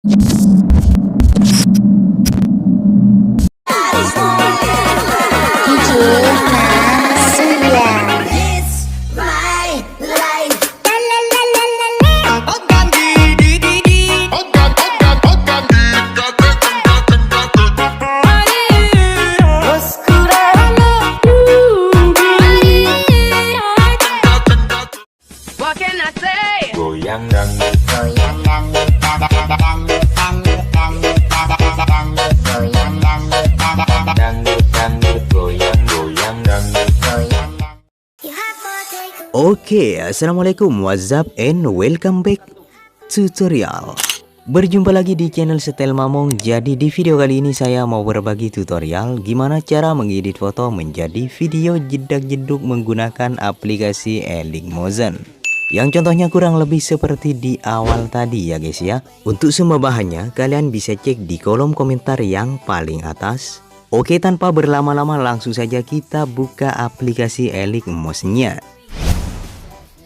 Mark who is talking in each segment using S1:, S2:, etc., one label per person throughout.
S1: What can I say?
S2: Goyang dangdut,
S3: Goyang dangdut, dangdut, dangdut, dangdut, dangdut, goyang dangdut, dangdut,
S2: dangdut, dangdut, goyang, goyang dangdut.
S3: goyang dangdut.
S4: Oke, assalamualaikum, what's up and welcome back tutorial. Berjumpa lagi di channel Setel Mamong. Jadi di video kali ini saya mau berbagi tutorial gimana cara mengedit foto menjadi video jedak-jeduk menggunakan aplikasi Elik Motion. Yang contohnya kurang lebih seperti di awal tadi ya guys ya. Untuk semua bahannya kalian bisa cek di kolom komentar yang paling atas. Oke, tanpa berlama-lama langsung saja kita buka aplikasi Elik Motion-nya.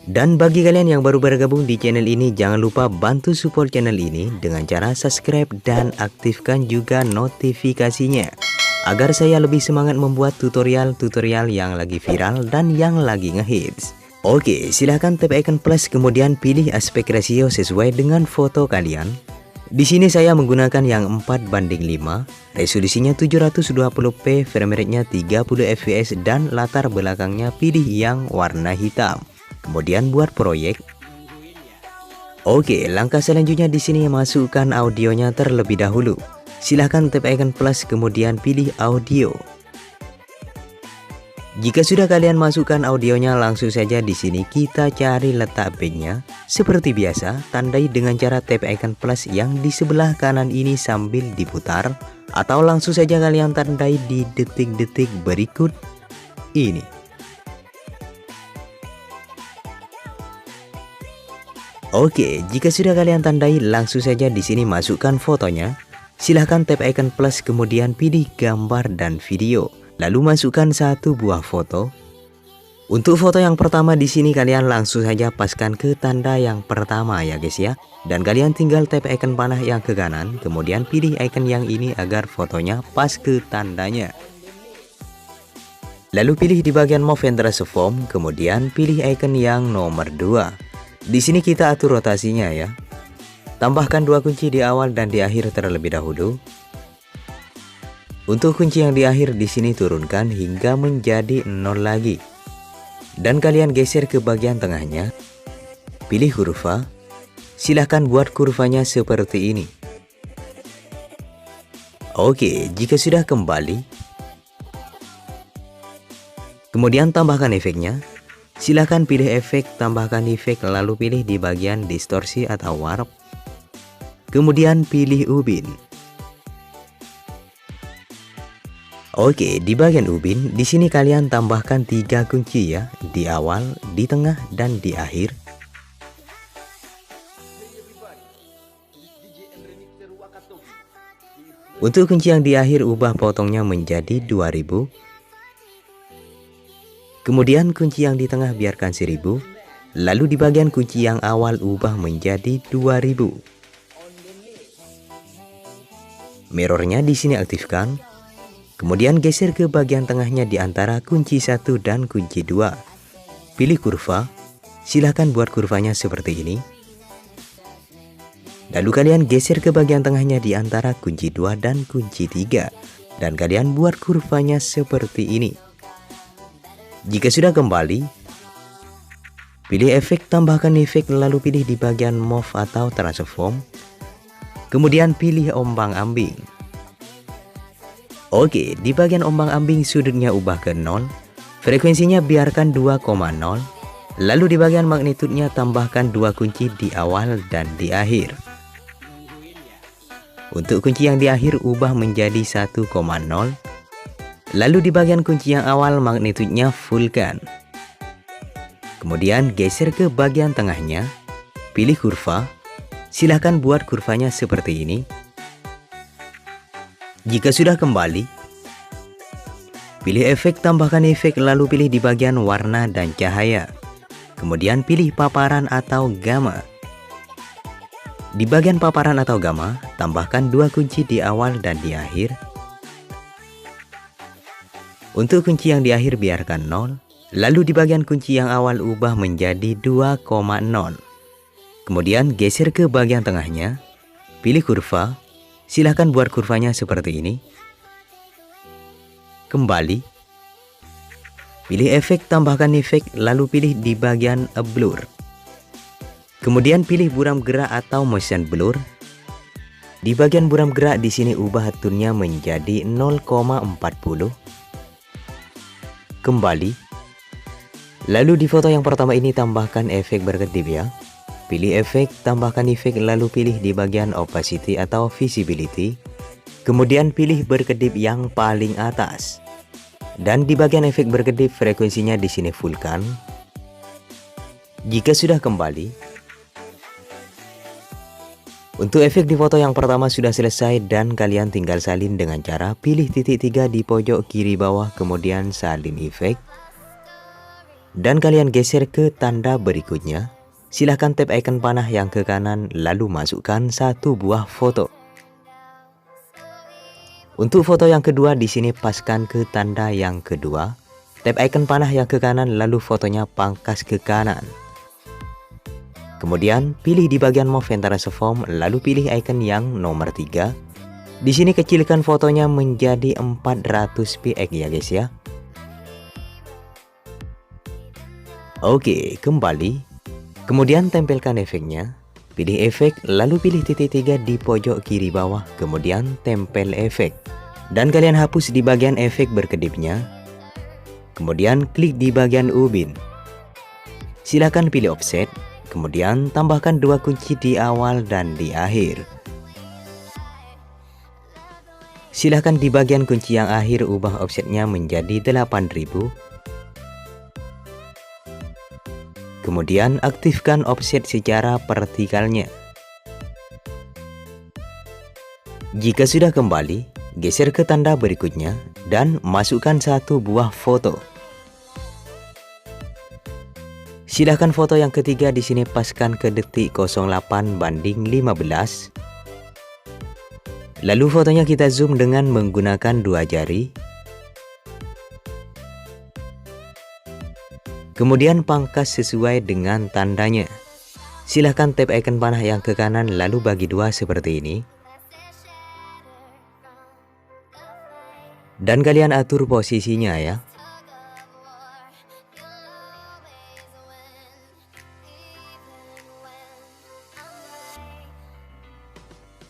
S4: Dan bagi kalian yang baru bergabung di channel ini, jangan lupa bantu support channel ini dengan cara subscribe dan aktifkan juga notifikasinya agar saya lebih semangat membuat tutorial-tutorial yang lagi viral dan yang lagi ngehits. Oke, silahkan tap icon plus kemudian pilih aspek rasio sesuai dengan foto kalian. Di sini saya menggunakan yang 4:5, resolusinya 720p, frame rate-nya 30 fps dan latar belakangnya pilih yang warna hitam. Kemudian buat proyek. Oke, langkah selanjutnya di sini masukkan audionya terlebih dahulu. Silahkan tap icon plus kemudian pilih audio. Jika sudah kalian masukkan audionya, langsung saja di sini kita cari letak backnya. Seperti biasa, tandai dengan cara tap icon plus yang di sebelah kanan ini sambil diputar, atau langsung saja kalian tandai di detik-detik berikut ini. Oke, jika sudah kalian tandai, langsung saja di sini masukkan fotonya. Silahkan tap icon plus kemudian pilih gambar dan video. Lalu masukkan satu buah foto. Untuk foto yang pertama di sini kalian langsung saja paskan ke tanda yang pertama ya guys ya. Dan kalian tinggal tap icon panah yang ke kanan, kemudian pilih icon yang ini agar fotonya pas ke tandanya. Lalu pilih di bagian move and transform, kemudian pilih icon yang nomor 2. Di sini kita atur rotasinya ya. Tambahkan 2 kunci di awal dan di akhir terlebih dahulu. Untuk kunci yang di akhir di sini turunkan hingga menjadi 0 lagi. Dan kalian geser ke bagian tengahnya. Pilih kurva. Silahkan buat kurvanya seperti ini. Oke, jika sudah kembali. Kemudian tambahkan efeknya. Silahkan pilih efek, tambahkan efek, lalu pilih di bagian distorsi atau warp. Kemudian pilih ubin. Oke, di bagian ubin, di sini kalian tambahkan 3 kunci ya, di awal, di tengah, dan di akhir. Untuk kunci yang di akhir, ubah potongnya menjadi 2000. Kemudian kunci yang di tengah biarkan 1000. Lalu di bagian kunci yang awal ubah menjadi 2000. Mirrornya di sini aktifkan. Kemudian geser ke bagian tengahnya di antara kunci 1 dan kunci 2. Pilih kurva. Silahkan buat kurvanya seperti ini. Lalu kalian geser ke bagian tengahnya di antara kunci 2 dan kunci 3. Dan kalian buat kurvanya seperti ini. Jika sudah kembali, pilih efek, tambahkan efek, lalu pilih di bagian move atau transform. Kemudian pilih ombang-ambing. Oke, di bagian ombang-ambing sudutnya ubah ke 0. Frekuensinya biarkan 2,0. Lalu di bagian magnitudenya tambahkan 2 kunci di awal dan di akhir. Untuk kunci yang di akhir ubah menjadi 1,0. Lalu di bagian kunci yang awal magnitudenya fullkan. Kemudian geser ke bagian tengahnya. Pilih kurva. Silahkan buat kurvanya seperti ini. Jika sudah kembali, pilih efek, tambahkan efek, lalu pilih di bagian warna dan cahaya. Kemudian pilih paparan atau gamma. Di bagian paparan atau gamma, tambahkan 2 kunci di awal dan di akhir. Untuk kunci yang di akhir biarkan 0. Lalu di bagian kunci yang awal ubah menjadi 2,0. Kemudian geser ke bagian tengahnya. Pilih kurva. Silahkan buat kurvanya seperti ini. Kembali. Pilih efek, tambahkan efek, lalu pilih di bagian blur. Kemudian pilih buram gerak atau motion blur. Di bagian buram gerak di sini ubah tunnya menjadi 0,40. Kembali. Lalu di foto yang pertama ini tambahkan efek berkedip ya. Pilih efek, tambahkan efek, lalu pilih di bagian opacity atau visibility. Kemudian pilih berkedip yang paling atas. Dan di bagian efek berkedip frekuensinya di sini fullkan. Jika sudah kembali, untuk efek di foto yang pertama sudah selesai dan kalian tinggal salin dengan cara pilih titik 3 di pojok kiri bawah, kemudian salin efek. Dan kalian geser ke tanda berikutnya. Silahkan tap icon panah yang ke kanan lalu masukkan 1 buah foto. Untuk foto yang kedua di sini paskan ke tanda yang kedua. Tap icon panah yang ke kanan lalu fotonya pangkas ke kanan. Kemudian pilih di bagian move and transform lalu pilih icon yang nomor 3. Di sini kecilkan fotonya menjadi 400 px ya guys ya. Oke, kembali. Kemudian tempelkan efeknya. Pilih efek lalu pilih titik 3 di pojok kiri bawah, kemudian tempel efek. Dan kalian hapus di bagian efek berkedipnya. Kemudian klik di bagian ubin. Silakan pilih offset. Kemudian tambahkan 2 kunci di awal dan di akhir. Silahkan di bagian kunci yang akhir ubah offsetnya menjadi 8000. Kemudian aktifkan offset secara vertikalnya. Jika sudah kembali, geser ke tanda berikutnya dan masukkan 1 buah foto. Silahkan foto yang ketiga di sini paskan ke detik 08:15. Lalu fotonya kita zoom dengan menggunakan 2 jari. Kemudian pangkas sesuai dengan tandanya. Silahkan tap icon panah yang ke kanan lalu bagi 2 seperti ini. Dan kalian atur posisinya ya.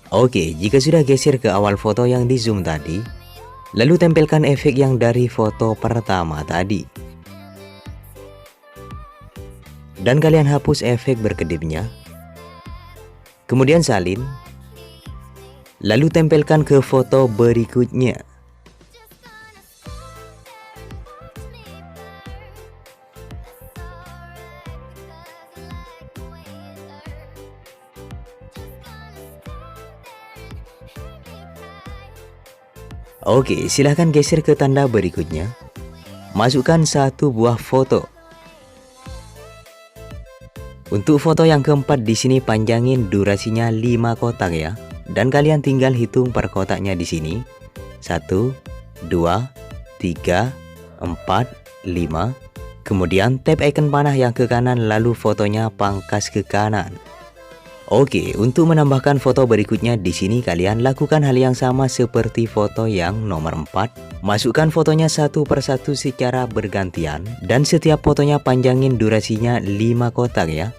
S4: Oke, jika sudah geser ke awal foto yang di zoom tadi, lalu tempelkan efek yang dari foto pertama tadi. Dan kalian hapus efek berkedipnya. Kemudian salin. Lalu tempelkan ke foto berikutnya. Oke, silahkan geser ke tanda berikutnya. Masukkan 1 buah foto. Untuk foto yang keempat di sini panjangin durasinya 5 kotak ya. Dan kalian tinggal hitung per kotaknya di sini. 1, 2, 3, 4, 5. Kemudian tap icon panah yang ke kanan lalu fotonya pangkas ke kanan. Oke, untuk menambahkan foto berikutnya di sini kalian lakukan hal yang sama seperti foto yang nomor 4. Masukkan fotonya 1 per 1 secara bergantian dan setiap fotonya panjangin durasinya 5 kotak ya.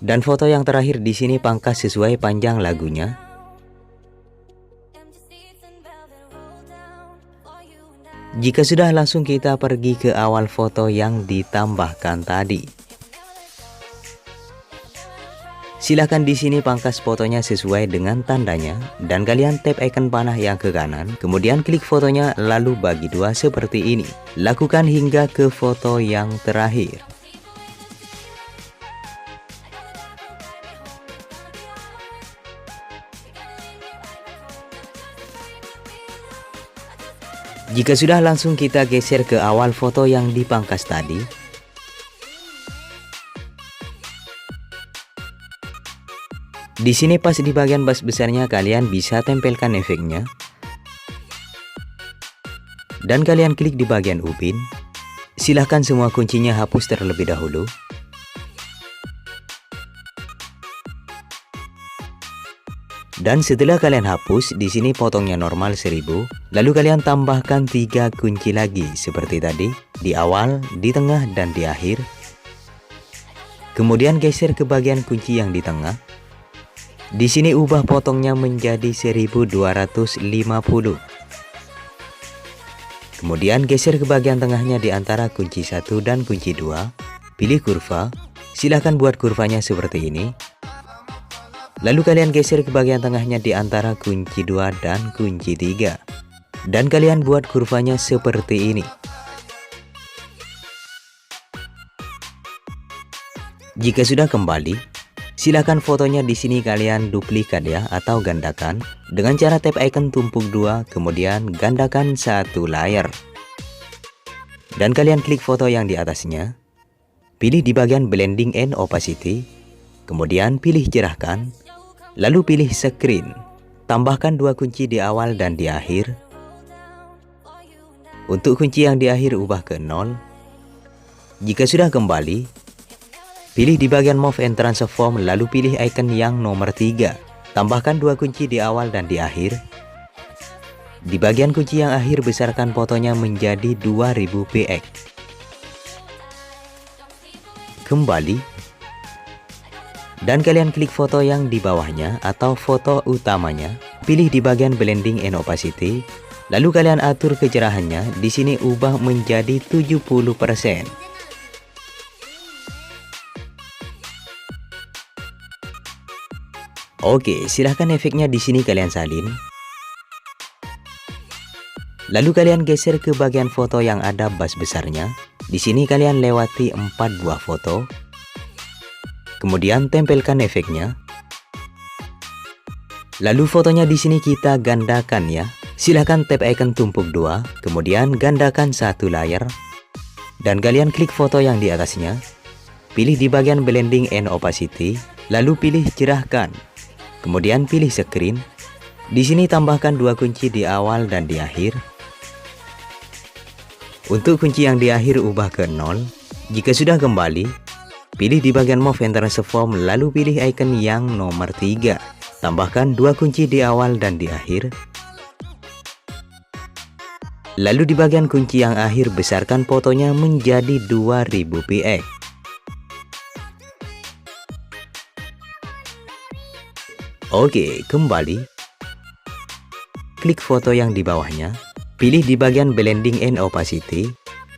S4: Dan foto yang terakhir di sini pangkas sesuai panjang lagunya. Jika sudah, langsung kita pergi ke awal foto yang ditambahkan tadi. Silahkan di sini pangkas fotonya sesuai dengan tandanya dan kalian tap icon panah yang ke kanan, kemudian klik fotonya lalu bagi 2 seperti ini. Lakukan hingga ke foto yang terakhir. Jika sudah, langsung kita geser ke awal foto yang dipangkas tadi. Di sini pas di bagian bas besarnya kalian bisa tempelkan efeknya. Dan kalian klik di bagian ubin. Silahkan semua kuncinya hapus terlebih dahulu. Dan setelah kalian hapus, di sini potongnya normal 1000. Lalu kalian tambahkan 3 kunci lagi seperti tadi, di awal, di tengah, dan di akhir. Kemudian geser ke bagian kunci yang di tengah. Di sini ubah potongnya menjadi 1250. Kemudian geser ke bagian tengahnya di antara kunci 1 dan kunci 2. Pilih kurva. Silahkan buat kurvanya seperti ini. Lalu kalian geser ke bagian tengahnya di antara kunci 2 dan kunci 3. Dan kalian buat kurvanya seperti ini. Jika sudah kembali, silakan fotonya di sini kalian duplikat ya atau gandakan dengan cara tap icon tumpuk 2 kemudian gandakan satu layar. Dan kalian klik foto yang di atasnya. Pilih di bagian blending and opacity. Kemudian pilih cerahkan. Lalu pilih screen. Tambahkan 2 kunci di awal dan di akhir. Untuk kunci yang di akhir ubah ke 0. Jika sudah kembali, pilih di bagian move and transform lalu pilih icon yang nomor 3. Tambahkan 2 kunci di awal dan di akhir. Di bagian kunci yang akhir besarkan fotonya menjadi 2000 px. Kembali. Dan kalian klik foto yang di bawahnya atau foto utamanya. Pilih di bagian blending and opacity. Lalu kalian atur kecerahannya. Di sini ubah menjadi 70%. Oke, silahkan efeknya di sini kalian salin. Lalu kalian geser ke bagian foto yang ada bas besarnya. Di sini kalian lewati 4 buah foto. Kemudian tempelkan efeknya. Lalu fotonya di sini kita gandakan ya. Silahkan tap icon tumpuk 2, kemudian gandakan satu layar. Dan kalian klik foto yang di atasnya. Pilih di bagian blending and opacity, lalu pilih cerahkan. Kemudian pilih screen. Di sini tambahkan 2 kunci di awal dan di akhir. Untuk kunci yang di akhir ubah ke 0. Jika sudah kembali, pilih di bagian move and transform lalu pilih icon yang nomor 3. Tambahkan 2 kunci di awal dan di akhir. Lalu di bagian kunci yang akhir besarkan fotonya menjadi 2000 px. Oke, kembali. Klik foto yang di bawahnya. Pilih di bagian blending and opacity.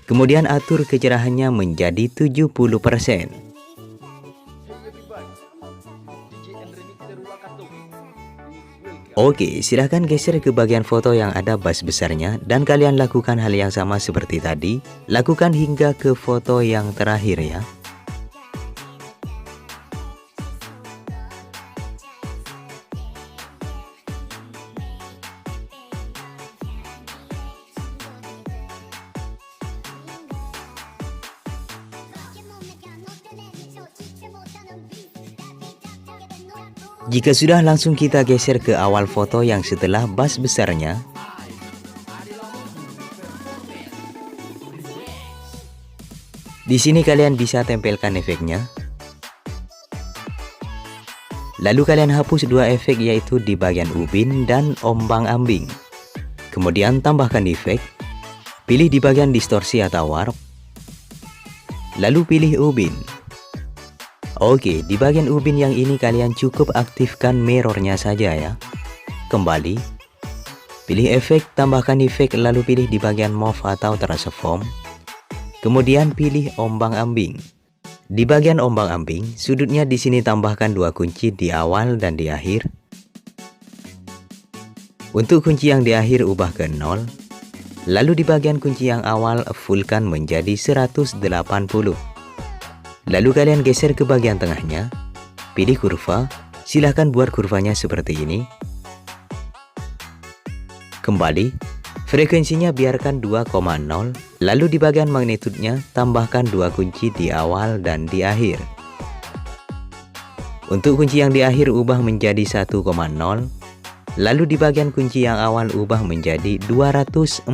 S4: Kemudian atur kecerahannya menjadi 70%. Oke, silahkan geser ke bagian foto yang ada bas besarnya dan kalian lakukan hal yang sama seperti tadi. Lakukan hingga ke foto yang terakhir ya. Jika sudah, langsung kita geser ke awal foto yang setelah bas besarnya. Di sini kalian bisa tempelkan efeknya. Lalu kalian hapus 2 efek yaitu di bagian ubin dan ombang-ambing. Kemudian tambahkan efek. Pilih di bagian distorsi atau warp. Lalu pilih ubin. Oke, di bagian ubin yang ini kalian cukup aktifkan mirrornya saja ya. Kembali. Pilih efek, tambahkan efek, lalu pilih di bagian move atau transform. Kemudian pilih ombang-ambing. Di bagian ombang-ambing, sudutnya di sini tambahkan 2 kunci di awal dan di akhir. Untuk kunci yang di akhir ubah ke 0. Lalu di bagian kunci yang awal fullkan menjadi 180. Lalu kalian geser ke bagian tengahnya. Pilih kurva. Silahkan buat kurvanya seperti ini. Kembali. Frekuensinya biarkan 2,0, lalu di bagian magnitudenya tambahkan 2 kunci di awal dan di akhir. Untuk kunci yang di akhir ubah menjadi 1,0, lalu di bagian kunci yang awal ubah menjadi 249.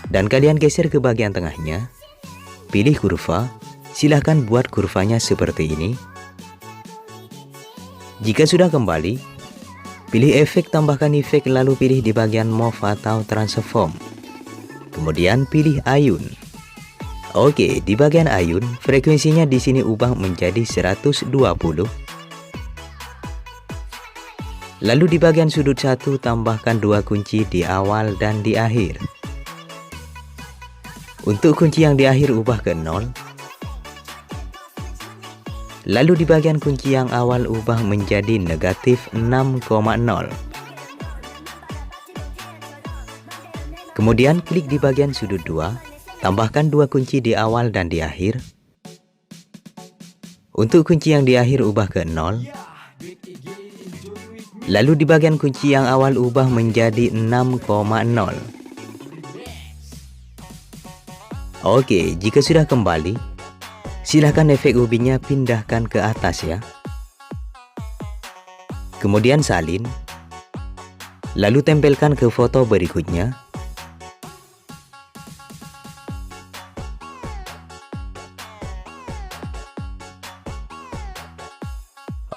S4: Dan kalian geser ke bagian tengahnya, pilih kurva, silahkan buat kurvanya seperti ini. Jika sudah kembali, pilih efek, tambahkan efek, lalu pilih di bagian move atau transform. Kemudian pilih ayun. Oke, di bagian ayun, frekuensinya di sini ubah menjadi 120. Lalu di bagian sudut 1 tambahkan 2 kunci di awal dan di akhir. Untuk kunci yang di akhir ubah ke 0. Lalu di bagian kunci yang awal ubah menjadi negatif 6,0. Kemudian klik di bagian sudut 2, tambahkan 2 kunci di awal dan di akhir. Untuk kunci yang di akhir ubah ke 0. Lalu di bagian kunci yang awal ubah menjadi 6,0. Oke, jika sudah kembali, silahkan efek ubinnya pindahkan ke atas ya. Kemudian salin, lalu tempelkan ke foto berikutnya.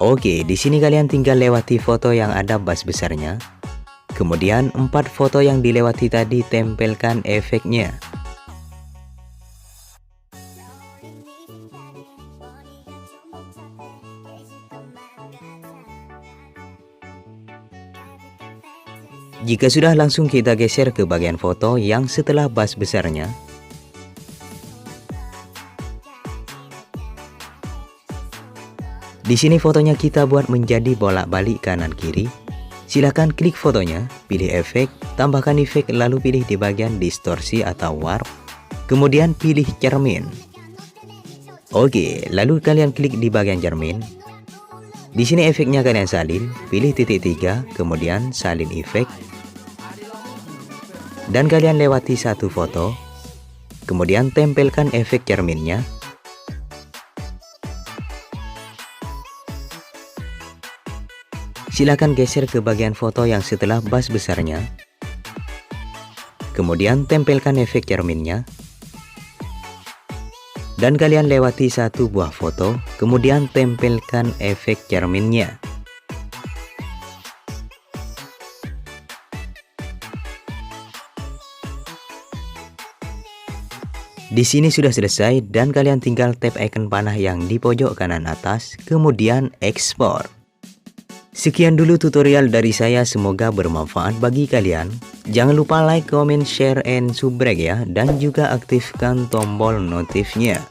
S4: Oke, di sini kalian tinggal lewati foto yang ada bas besarnya. Kemudian 4 foto yang dilewati tadi tempelkan efeknya. Jika sudah, langsung kita geser ke bagian foto yang setelah bas besarnya. Di sini fotonya kita buat menjadi bolak-balik kanan kiri. Silakan klik fotonya, pilih efek, tambahkan efek, lalu pilih di bagian distorsi atau warp. Kemudian pilih cermin. Oke, lalu kalian klik di bagian cermin. Di sini efeknya kalian salin, pilih titik 3, kemudian salin efek. Dan kalian lewati 1 foto, kemudian tempelkan efek cerminnya. Silakan geser ke bagian foto yang setelah bas besarnya. Kemudian tempelkan efek cerminnya. Dan kalian lewati 1 buah foto, kemudian tempelkan efek cerminnya. Di sini sudah selesai dan kalian tinggal tap icon panah yang di pojok kanan atas, kemudian ekspor. Sekian dulu tutorial dari saya, semoga bermanfaat bagi kalian. Jangan lupa like, comment, share, and subscribe ya, dan juga aktifkan tombol notifnya.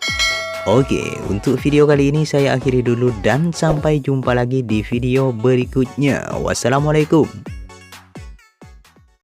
S4: Oke, untuk video kali ini saya akhiri dulu dan sampai jumpa lagi di video berikutnya. Wassalamualaikum.